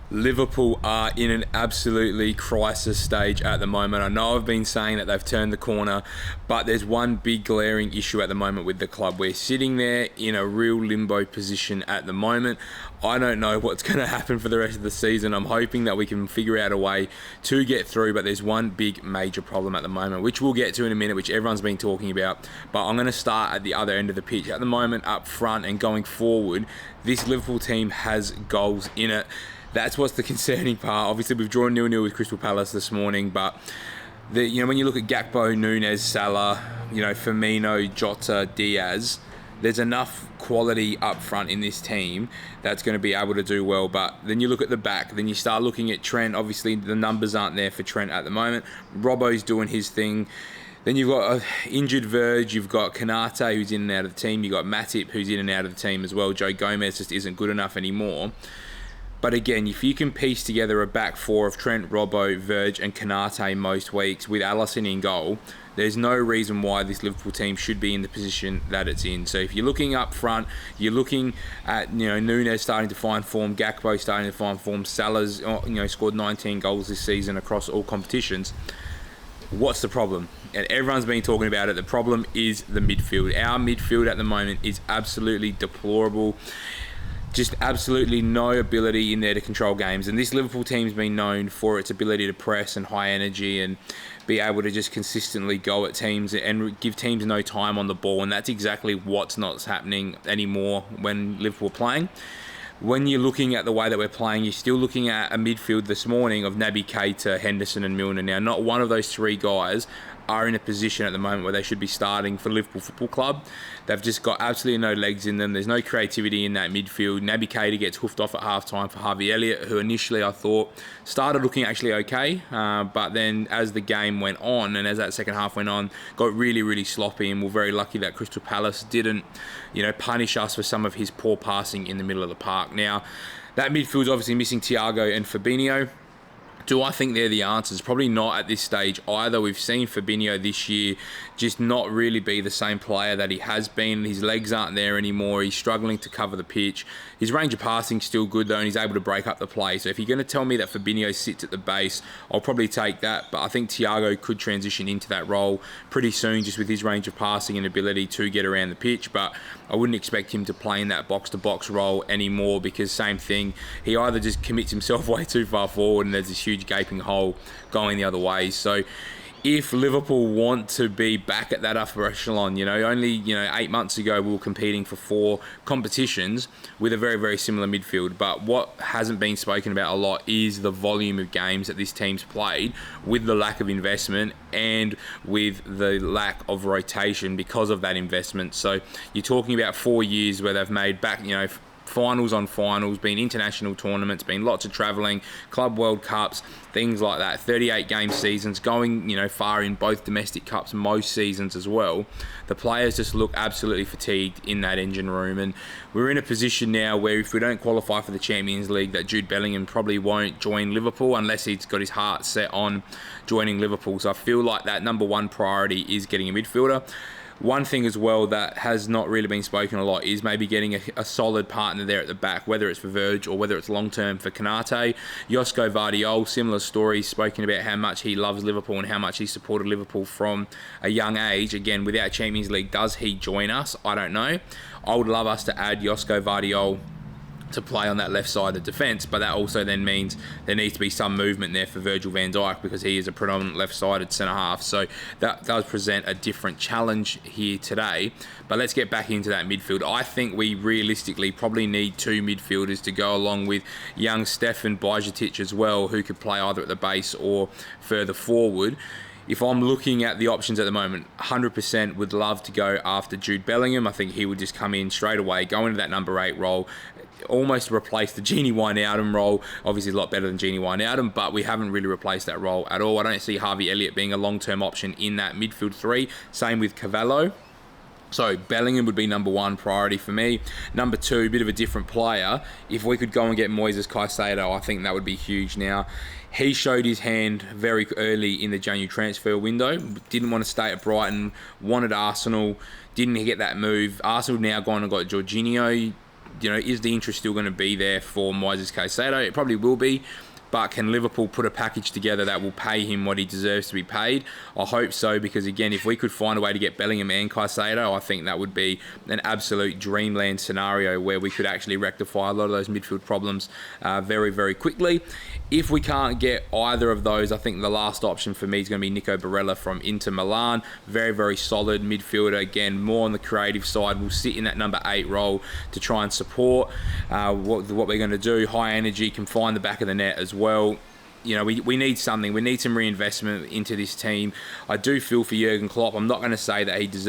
Liverpool are in an absolutely crisis stage at the moment. I know I've been saying that they've turned the corner, but there's one big glaring issue at the moment with the club. We're sitting there in a real limbo position at the moment. I don't know what's going to happen for the rest of the season. I'm hoping that we can figure out a way to get through, but there's one big major problem at the moment, which we'll get to in a minute, which everyone's been talking about. But I'm going to start at the other end of the pitch. At the moment, up front and going forward, this Liverpool team has goals in it. That's what's the concerning part. Obviously, we've drawn 0-0 with Crystal Palace this morning, but when you look at Gakpo, Núñez, Salah, Firmino, Jota, Diaz, there's enough quality up front in this team that's going to be able to do well. But then you look at the back, then you start looking at Trent. Obviously, the numbers aren't there for Trent at the moment. Robbo's doing his thing. Then you've got an injured Verge, you've got Kanate, who's in and out of the team, you've got Matip, who's in and out of the team as well. Joe Gomez just isn't good enough anymore. But again, if you can piece together a back four of Trent, Robbo, Verge and Kanate most weeks with Alisson in goal, there's no reason why this Liverpool team should be in the position that it's in. So if you're looking up front, you're looking at Núñez starting to find form, Gakpo starting to find form, Salah's scored 19 goals this season across all competitions. What's the problem? And everyone's been talking about it. The problem is the midfield. Our midfield at the moment is absolutely deplorable. Just absolutely no ability in there to control games. And this Liverpool team's been known for its ability to press and high energy and be able to just consistently go at teams and give teams no time on the ball. And that's exactly what's not happening anymore when Liverpool are playing. When you're looking at the way that we're playing, you're still looking at a midfield this morning of Naby Keita, Henderson and Milner. Now, not one of those three guys are in a position at the moment where they should be starting for Liverpool Football Club. They've just got absolutely no legs in them. There's no creativity in that midfield. Naby Keita gets hoofed off at half-time for Harvey Elliott, who initially I thought started looking actually okay, but then as the game went on and as that second half went on, got really, really sloppy, and we're very lucky that Crystal Palace didn't, punish us for some of his poor passing in the middle of the park. Now, that midfield's obviously missing Thiago and Fabinho. Do I think they're the answers? Probably not at this stage either. We've seen Fabinho this year just not really be the same player that he has been. His legs aren't there anymore. He's struggling to cover the pitch. His range of passing's still good though, and he's able to break up the play. So if you're going to tell me that Fabinho sits at the base, I'll probably take that. But I think Thiago could transition into that role pretty soon, just with his range of passing and ability to get around the pitch. But I wouldn't expect him to play in that box-to-box role anymore, because same thing, he either just commits himself way too far forward and there's this huge gaping hole going the other way. So if Liverpool want to be back at that upper echelon, only 8 months ago we were competing for 4 competitions with a very, very similar midfield. But what hasn't been spoken about a lot is the volume of games that this team's played, with the lack of investment and with the lack of rotation because of that investment. So you're talking about 4 years where they've made back, finals on finals, been international tournaments, been lots of travelling, Club World Cups, things like that, 38 game seasons, going far in both domestic cups most seasons as well. The players just look absolutely fatigued in that engine room, and we're in a position now where if we don't qualify for the Champions League, that Jude Bellingham probably won't join Liverpool unless he's got his heart set on joining Liverpool. So I feel like that number one priority is getting a midfielder. One thing as well that has not really been spoken a lot is maybe getting a solid partner there at the back, whether it's for Verge or whether it's long-term for Kanate. Josko Vardiol, similar story, spoken about how much he loves Liverpool and how much he supported Liverpool from a young age. Again, without Champions League, does he join us? I don't know. I would love us to add Josko Vardiol to play on that left side of defence, but that also then means there needs to be some movement there for Virgil van Dijk, because he is a predominant left-sided centre-half. So that does present a different challenge here today. But let's get back into that midfield. I think we realistically probably need 2 midfielders to go along with young Stefan Bajcetic as well, who could play either at the base or further forward. If I'm looking at the options at the moment, 100% would love to go after Jude Bellingham. I think he would just come in straight away, go into that number 8 role, almost replace the Gini Wijnaldum role. Obviously a lot better than Gini Wijnaldum, but we haven't really replaced that role at all. I don't see Harvey Elliott being a long-term option in that midfield 3. Same with Cavallo. So Bellingham would be number 1 priority for me. Number 2, bit of a different player. If we could go and get Moises Caicedo, I think that would be huge. Now, he showed his hand very early in the January transfer window. Didn't want to stay at Brighton, wanted Arsenal, didn't get that move. Arsenal now gone and got Jorginho. is the interest still going to be there for Moises Caicedo? It probably will be. But can Liverpool put a package together that will pay him what he deserves to be paid? I hope so, because again, if we could find a way to get Bellingham and Caicedo, I think that would be an absolute dreamland scenario where we could actually rectify a lot of those midfield problems very, very quickly. If we can't get either of those, I think the last option for me is going to be Nico Barella from Inter Milan. Very, very solid midfielder. Again, more on the creative side. Will sit in that number 8 role to try and support what we're going to do. High energy, can find the back of the net as well. We need something. We need some reinvestment into this team. I do feel for Jurgen Klopp. I'm not going to say that he deserves